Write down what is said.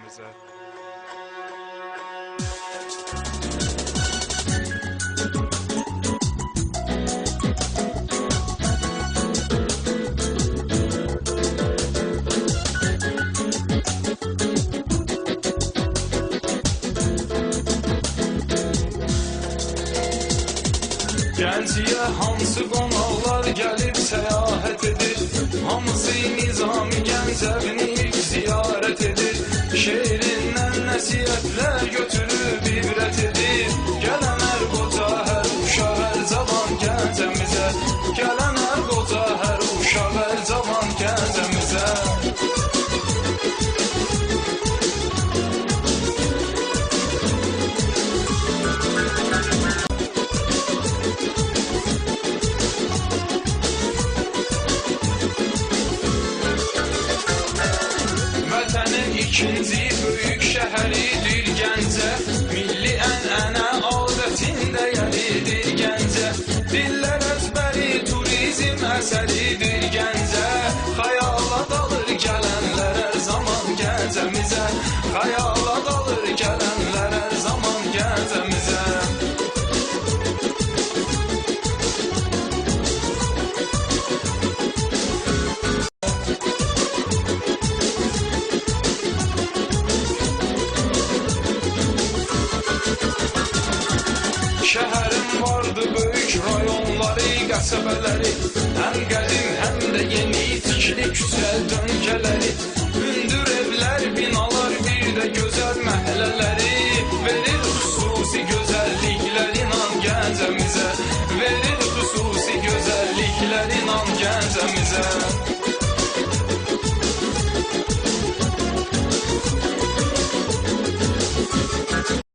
gəncəmizə. Gəncəyə hansı qonaqlar gəlib səyahət edir, hamısı Nizami Gəncəvini ziyarət edir. Şeirindən nəsiyyətlər götürüb ibrət edir. Gələn hər qoca, hər uşaq, hər cavan Gəncəmizə. Gələn hər qoca, hər uşaq, hər cavan Gəncəmizə. İkinci böyük şəhəridir Gəncə, milli ənənə adətində yəridir Gəncə. Dillər əzbəri turizm əsəridir Gəncə, xəyala dalır gələnlər hər zaman Gəncəmizə. Xəyala dalır gələnlər hər zaman Gəncəmizə. Şəhərin vardı böyük rayonları, qəsəbələri, həm qədim, həm də yeni tikili küçə döngələri. Hündür evlər, binalar